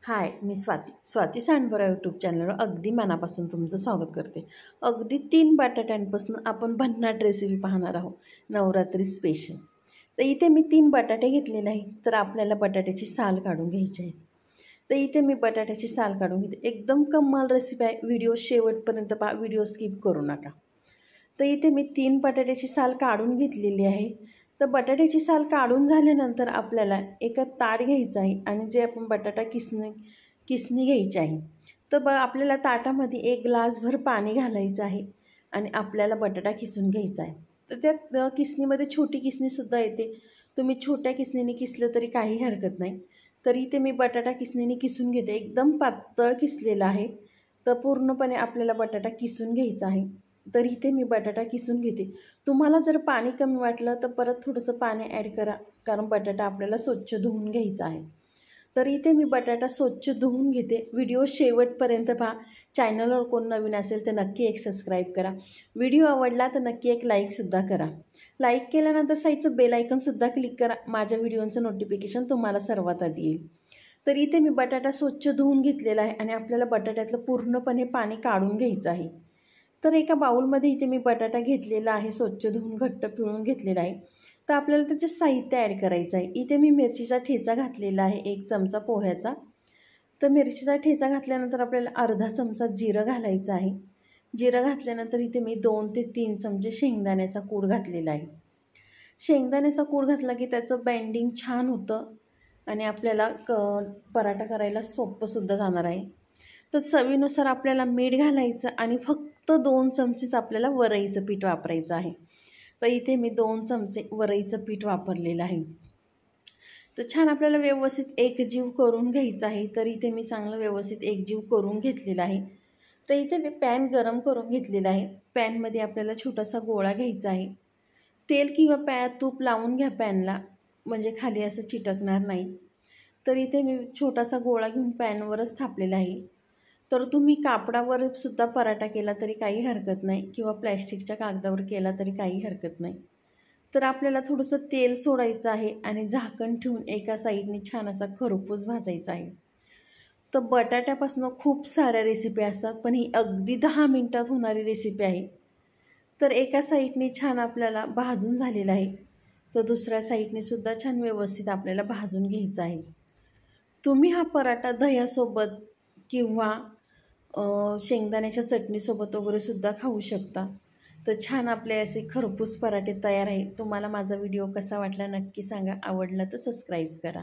हाय, मी Swati सांडभरा YouTube चॅनलवर अगदी मनापासून तुमचं स्वागत करते। अगदी 3 बटाट्यांपासून आपण भन्नाट रेसिपी पाहणार आहोत, नवरात्री स्पेशल। तर इथे मी 3 बटाटे घेतलेले आहेत, तर आपल्याला बटाट्याची साल काढून घ्यायची आहे। तर इथे मी बटाट्याची साल काढून घेते। एकदम कमाल रेसिपी आहे, व्हिडिओ शेवटपर्यंत पहा, व्हिडिओ स्किप करू नका। तर इथे मी 3 बटाट्याची साल काढून घेतलेली आहे। तर बटाट्याची साल काढून झाल्यानंतर आपल्याला एका ताट घ्यायचं आहे आणि जे आपण बटाटा किसणी घ्यायची आहे। तर आपल्याला ताटामध्ये 1 ग्लासभर पाणी घालायचं आहे आणि आपल्याला बटाटा किसून घ्यायचा आहे। तर त्या किसणीमध्ये छोटी किसणीसुद्धा येते, तुम्ही छोट्या किसणीने किसलं तरी काही हरकत नाही। तरी इथे मी बटाटा किसणीने किसून घेते, एकदम पातळ किसलेला आहे। तर पूर्णपणे आपल्याला बटाटा किसून घ्यायचा आहे। तर इथे मी बटाटा किसून घेते। तुम्हाला जर पाणी कमी वाटलं तर परत थोडंसं पाणी ॲड करा, कारण बटाटा आपल्याला स्वच्छ धुवून घ्यायचा आहे। तर इथे मी बटाटा स्वच्छ धुवून घेते। व्हिडिओ शेवटपर्यंत पहा। चॅनलवर कोण नवीन असेल तर नक्की एक सबस्क्राईब करा। व्हिडिओ आवडला तर नक्की एक लाईकसुद्धा करा। लाईक केल्यानंतर साईडचं बेल आयकॉनसुद्धा क्लिक करा, माझ्या व्हिडिओचं नोटिफिकेशन तुम्हाला सर्वात आधी येईल। तर इथे मी बटाटा स्वच्छ धुवून घेतलेला आहे आणि आपल्याला बटाट्यातलं पूर्णपणे पाणी काढून घ्यायचं आहे। तर एका बाउलमध्ये इथे मी बटाटा घेतलेला आहे, स्वच्छ धुवून घट्ट पिळून घेतलेला आहे। तर आपल्याला त्याचे साहित्य ॲड करायचं आहे। इथे मी मिरचीचा ठेचा घातलेला आहे, 1 चमचा पोह्याचा। तर मिरचीचा ठेचा घातल्यानंतर आपल्याला अर्धा चमचा जिरं घालायचं आहे। जिरं घातल्यानंतर इथे मी 2 ते 3 चमचे शेंगदाण्याचा कूट घातलेला आहे। शेंगदाण्याचा कूट घातला की त्याचं बाइंडिंग छान होतं आणि आपल्याला पराठा करायला सोपंसुद्धा जाणार आहे। तर चवीनुसार आपल्याला मीठ घालायचं आणि फक्त 2 चमचेच आपल्याला वरईचं पीठ वापरायचं आहे। तर इथे मी 2 चमचे वरईचं पीठ वापरलेलं आहे। तर छान आपल्याला व्यवस्थित एकजीव करून घ्यायचं आहे। तर इथे मी चांगलं व्यवस्थित एकजीव करून घेतलेला आहे। तर इथे मी पॅन गरम करून घेतलेला आहे। पॅनमध्ये आपल्याला छोटासा गोळा घ्यायचा आहे। तेल किंवा तूप लावून घ्या पॅनला, म्हणजे खाली असं चिटकणार नाही। तर इथे मी छोटासा गोळा घेऊन पॅनवरच थापलेला आहे। तर तुम्ही कापडावर सुद्धा पराठा केला तरी काही हरकत नाही, किंवा प्लॅस्टिकच्या कागदावर केला तरी काही हरकत नाही। तर आपल्याला थोडंसं तेल सोडायचं आहे आणि झाकण ठेवून एका साईडने छान असा खरपूस भाजायचा आहे। तर बटाट्यापासून खूप साऱ्या रेसिपी असतात, पण ही अगदी 10 मिनिटात होणारी रेसिपी आहे। तर एका साईडने छान आपल्याला भाजून झालेलं आहे, तर दुसऱ्या साईडने सुद्धा छान व्यवस्थित आपल्याला भाजून घ्यायचं आहे। तुम्ही हा पराठा दह्यासोबत किंवा शेंगदाण्याच्या चटणीसोबत वगैरे सुद्धा खाऊ शकता। तर छान आपले असे खरपूस पराठे तयार आहे। तुम्हाला माझा व्हिडिओ कसा वाटला नक्की सांगा, आवडला तर सबस्क्राईब करा।